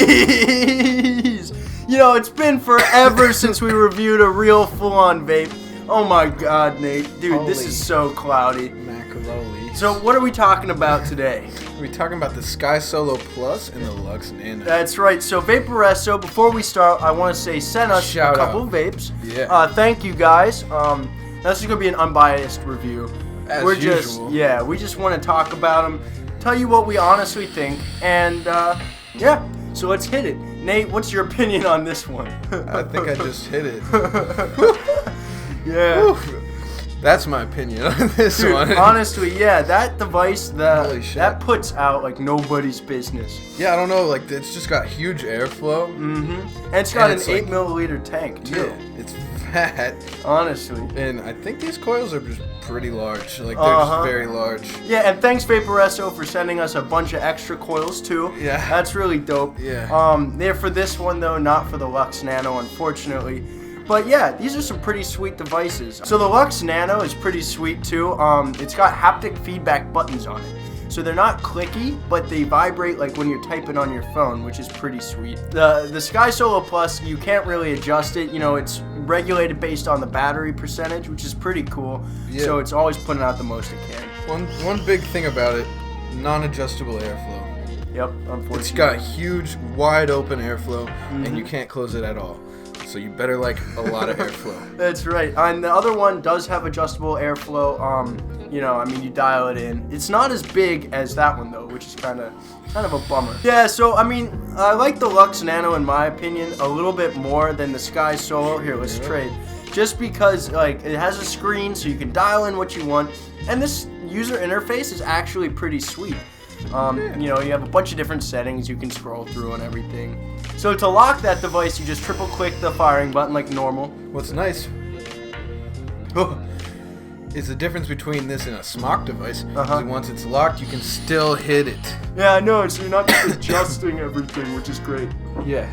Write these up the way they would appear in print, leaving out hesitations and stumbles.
Jeez! You know, it's been forever since we reviewed a real full-on vape. Oh my god, Nate. Dude, this is so cloudy. Macaroni. So what are we talking about today? We're talking about the Sky Solo Plus and the Lux Nano. That's right. So Vaporesso, before we start, I want to say send us a couple of vapes. Yeah. Thank you guys. This is going to be an unbiased review. As usual. We just want to talk about them, tell you what we honestly think, and yeah, so let's hit it. Nate, what's your opinion on this one? I think I just hit it. Yeah. Woo. That's my opinion on this one. Honestly, yeah, that device, that puts out like nobody's business. Yeah, I don't know, like it's just got huge airflow. And it's got an 8 milliliter tank too. Yeah, it's fat. Honestly. And I think these coils are just pretty large. Like they're just very large. Yeah, and thanks Vaporesso for sending us a bunch of extra coils too. Yeah. That's really dope. Yeah. They're for this one though, not for the Lux Nano, unfortunately. But yeah, these are some pretty sweet devices. So the Lux Nano is pretty sweet too. It's got haptic feedback buttons on it. So they're not clicky, but they vibrate like when you're typing on your phone, which is pretty sweet. The Sky Solo Plus, you can't really adjust it. You know, it's regulated based on the battery percentage, which is pretty cool. Yeah. So it's always putting out the most it can. One big thing about it, non-adjustable airflow. Yep, unfortunately. It's got huge, wide open airflow, and you can't close it at all. So you better like a lot of airflow. That's right. And the other one does have adjustable airflow. You know, I mean, you dial it in. It's not as big as that one though, which is kind of a bummer. Yeah. So I mean, I like the Lux Nano in my opinion a little bit more than the Sky Solo. Here, let's trade. Just because like it has a screen, so you can dial in what you want, and this user interface is actually pretty sweet. You know, you have a bunch of different settings you can scroll through and everything. So to lock that device, you just triple click the firing button like normal. What's nice is the difference between this and a SMOC device. Once it's locked, you can still hit it. Yeah, I know. So you're not just adjusting everything, which is great. Yeah.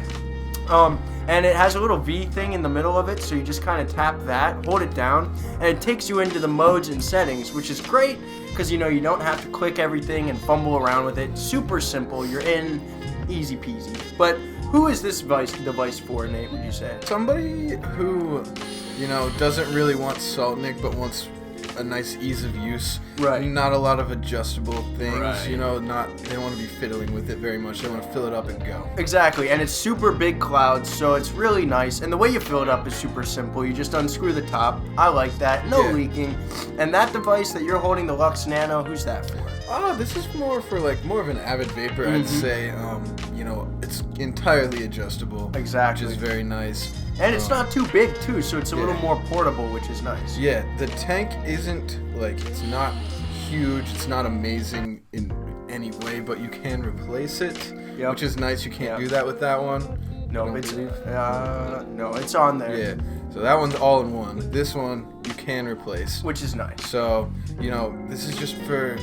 And it has a little V thing in the middle of it, so you just kind of tap that, hold it down, and it takes you into the modes and settings, which is great because you know you don't have to click everything and fumble around with it. Super simple. You're in, easy peasy. But who is this device for, Nate, would you say? Somebody who, you know, doesn't really want salt nick, but wants a nice ease of use. Right. Not a lot of adjustable things. Right. You know, they don't want to be fiddling with it very much. They want to fill it up and go. Exactly, and it's super big clouds, so it's really nice. And the way you fill it up is super simple. You just unscrew the top. I like that. No leaking. And that device that you're holding, the Lux Nano, who's that for? This is more for like more of an avid vapor, I'd say. You know, it's entirely adjustable. Exactly. Which is very nice. And it's not too big too, so it's a little more portable, which is nice. Yeah, the tank isn't like, it's not huge, it's not amazing in any way, but you can replace it, which is nice. You can't do that with that one. No, it's on there. Yeah, so that one's all in one. This one you can replace, which is nice. So you know, this is just for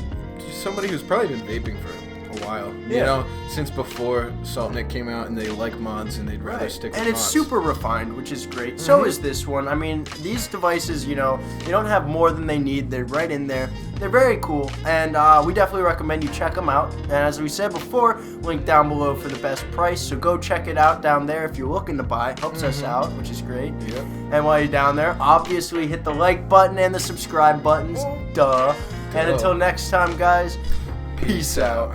somebody who's probably been vaping for a while, you know, since before Salt Nick came out, and they like mods and they'd rather stick with mods. And it's super refined, which is great. So is this one. I mean, these devices, you know, they don't have more than they need. They're right in there. They're very cool, and we definitely recommend you check them out. And as we said before, link down below for the best price, so go check it out down there if you're looking to buy. Helps us out, which is great. Yep. And while you're down there, obviously hit the like button and the subscribe buttons. Duh. And until next time, guys, peace out.